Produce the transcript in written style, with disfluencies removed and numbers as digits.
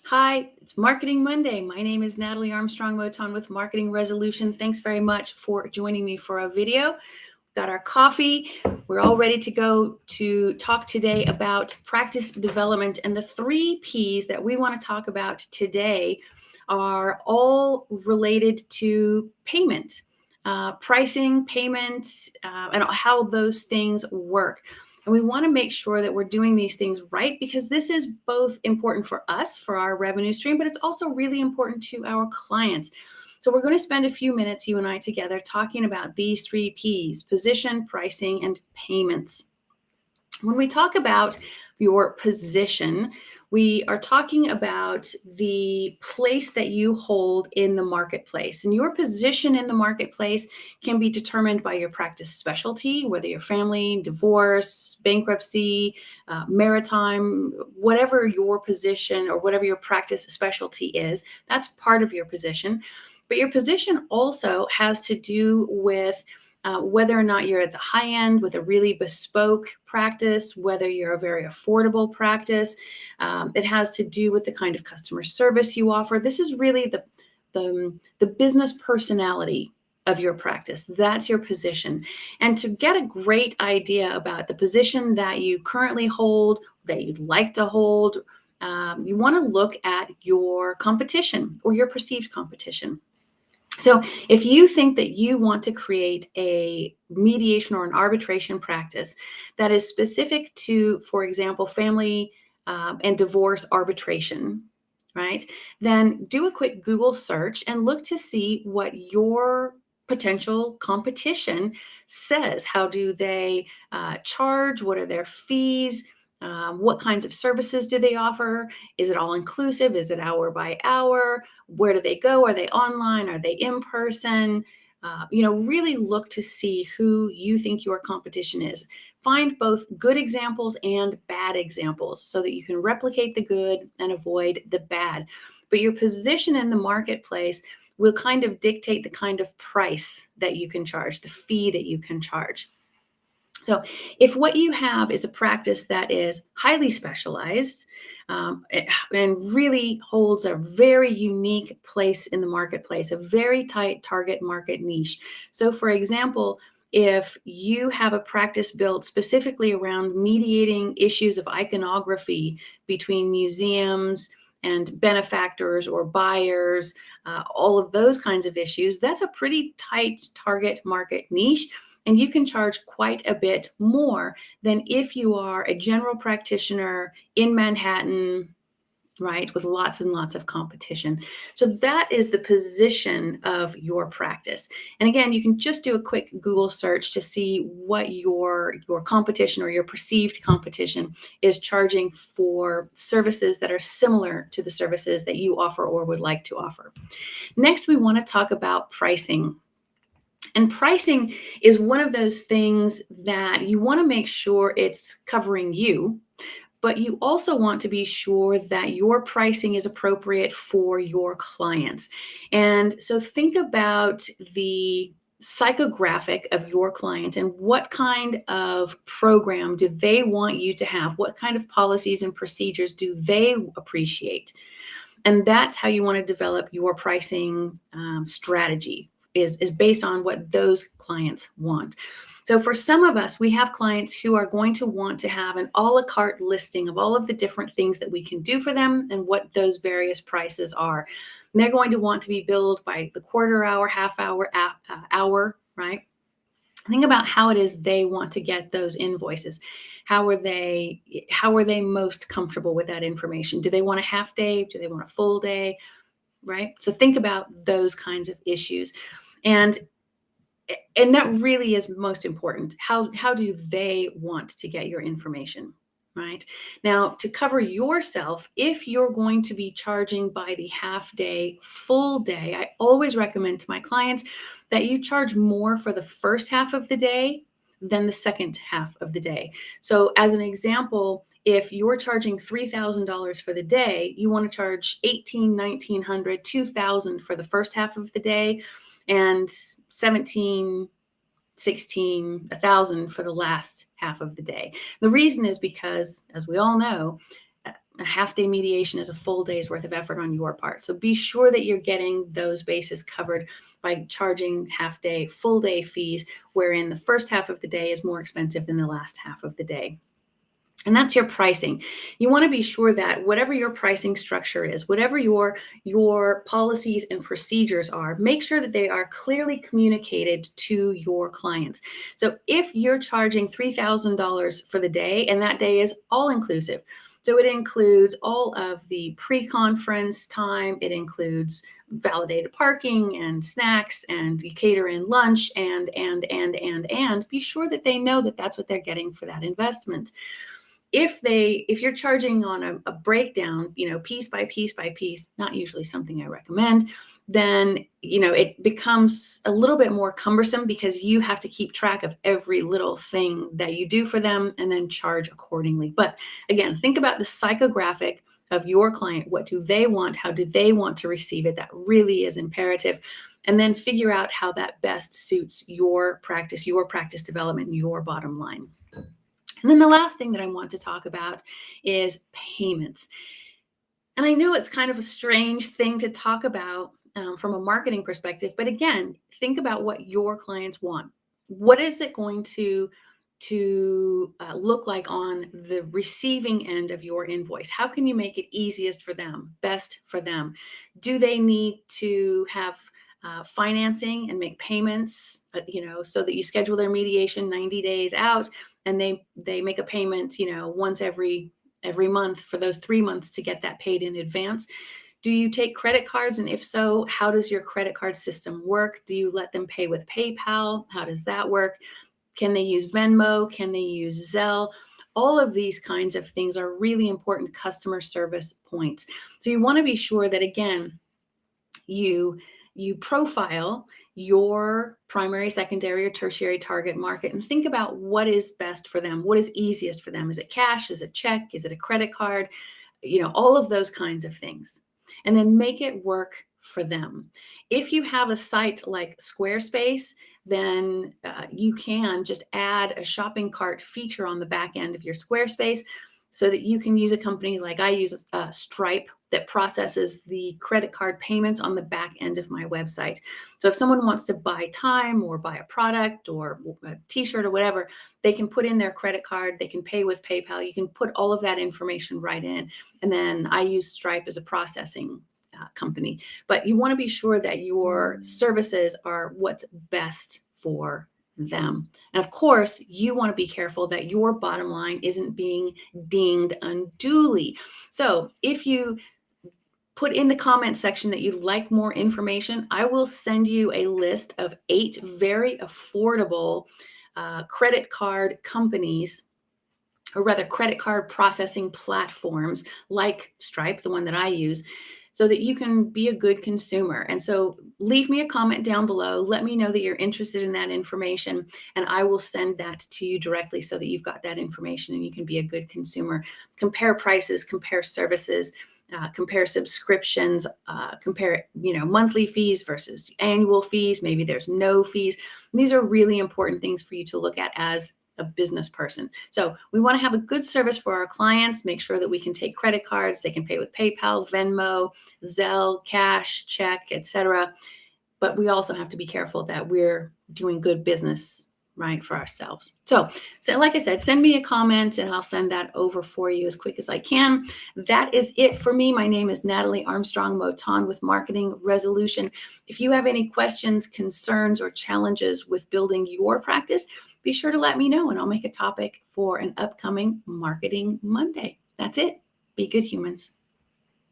Hi, it's Marketing Monday. My name is Natalie Armstrong-Motin with Marketing Resolution. Thanks very much for joining me for a video. Got our coffee. We're all ready to go to talk today about practice development. And the 3 P's that we want to talk about today are all related to payment, pricing, payment, and how those things work. And we want to make sure that we're doing these things right because this is both important for us, for our revenue stream, but it's also really important to our clients. So we're going to spend a few minutes, you and I together, talking about these 3 P's: position, pricing, and payments. When we talk about your position, we are talking about the place that you hold in the marketplace. And your position in the marketplace can be determined by your practice specialty, whether you're family, divorce, bankruptcy, maritime, whatever your position or whatever your practice specialty is, that's part of your position. But your position also has to do with whether or not you're at the high end with a really bespoke practice, whether you're a very affordable practice. It has to do with the kind of customer service you offer. This is really the business personality of your practice. That's your position. And to get a great idea about the position that you currently hold, that you'd like to hold, you want to look at your competition or your perceived competition. So if you think that you want to create a mediation or an arbitration practice that is specific to, for example, family and divorce arbitration, right, then do a quick Google search and look to see what your potential competition says. How do they charge? What are their fees? What kinds of services do they offer? Is it all inclusive? Is it hour by hour? Where do they go? Are they online? Are they in person? Really look to see who you think your competition is. Find both good examples and bad examples so that you can replicate the good and avoid the bad. But your position in the marketplace will kind of dictate the kind of price that you can charge, the fee that you can charge. So if what you have is a practice that is highly specialized and really holds a very unique place in the marketplace, a very tight target market niche. So for example, if you have a practice built specifically around mediating issues of iconography between museums and benefactors or buyers, all of those kinds of issues, that's a pretty tight target market niche. And you can charge quite a bit more than if you are a general practitioner in Manhattan, right, with lots and lots of competition. So that is the position of your practice. And again, you can just do a quick Google search to see what your competition or your perceived competition is charging for services that are similar to the services that you offer or would like to offer. Next, we want to talk about pricing. And pricing is one of those things that you want to make sure it's covering you, but you also want to be sure that your pricing is appropriate for your clients. And so think about the psychographic of your client and what kind of program do they want you to have? What kind of policies and procedures do they appreciate? And that's how you want to develop your pricing strategy. Is based on what those clients want. So for some of us, we have clients who are going to want to have an a la carte listing of all of the different things that we can do for them and what those various prices are. And they're going to want to be billed by the quarter hour, half hour, hour, right? Think about how it is they want to get those invoices. How are they most comfortable with that information? Do they want a half day? Do they want a full day? Right? So think about those kinds of issues. And that really is most important. How do they want to get your information, right? Now, to cover yourself, if you're going to be charging by the half day, full day, I always recommend to my clients that you charge more for the first half of the day than the second half of the day. So as an example, if you're charging $3,000 for the day, you want to charge $1,800, $1,900, $2,000 for the first half of the day, and $1,700, $1,600, $1,000 for the last half of the day. The reason is because, as we all know, a half-day mediation is a full day's worth of effort on your part. So be sure that you're getting those bases covered by charging half-day, full-day fees, wherein the first half of the day is more expensive than the last half of the day. And that's your pricing. You want to be sure that whatever your pricing structure is, whatever your policies and procedures are, make sure that they are clearly communicated to your clients. So if you're charging $3,000 for the day, and that day is all inclusive, so it includes all of the pre-conference time, it includes validated parking and snacks, and you cater in lunch, and be sure that they know that that's what they're getting for that investment. If you're charging on a breakdown, piece by piece by piece, not usually something I recommend, then, it becomes a little bit more cumbersome because you have to keep track of every little thing that you do for them and then charge accordingly. But again, think about the psychographic of your client. What do they want? How do they want to receive it? That really is imperative. And then figure out how that best suits your practice development, your bottom line. And then the last thing that I want to talk about is payments. And I know it's kind of a strange thing to talk about from a marketing perspective, but again, think about what your clients want. What is it going to look like on the receiving end of your invoice? How can you make it easiest for them, best for them? Do they need to have financing and make payments, so that you schedule their mediation 90 days out, and they make a payment, once every month for those 3 months to get that paid in advance? Do you take credit cards? And if so, how does your credit card system work? Do you let them pay with PayPal? How does that work? Can they use Venmo? Can they use Zelle? All of these kinds of things are really important customer service points. So you want to be sure that, again, you profile your primary, secondary, or tertiary target market and think about what is best for them, what is easiest for them. Is it cash? Is it check? Is it a credit card? All of those kinds of things. And then make it work for them. If you have a site like Squarespace, then you can just add a shopping cart feature on the back end of your Squarespace so that you can use a company like I use, Stripe, that processes the credit card payments on the back end of my website. So if someone wants to buy time or buy a product or a t-shirt or whatever, they can put in their credit card, they can pay with PayPal, you can put all of that information right in. And then I use Stripe as a processing company. But you want to be sure that your services are what's best for them. And of course, you want to be careful that your bottom line isn't being dinged unduly. So if you put in the comment section that you'd like more information, I will send you a list of 8 very affordable credit card companies, or rather credit card processing platforms like Stripe, the one that I use, so that you can be a good consumer. And so leave me a comment down below. Let me know that you're interested in that information, and I will send that to you directly so that you've got that information and you can be a good consumer. Compare prices, compare services, compare subscriptions, compare, monthly fees versus annual fees. Maybe there's no fees. These are really important things for you to look at as a business person. So we want to have a good service for our clients, make sure that we can take credit cards, they can pay with PayPal, Venmo, Zelle, cash, check, etc. But we also have to be careful that we're doing good business, right, for ourselves. So like I said, send me a comment and I'll send that over for you as quick as I can. That is it for me. My name is Natalie Armstrong-Motin with Marketing Resolution. If you have any questions, concerns, or challenges with building your practice, be sure to let me know and I'll make a topic for an upcoming Marketing Monday. That's it. Be good, humans.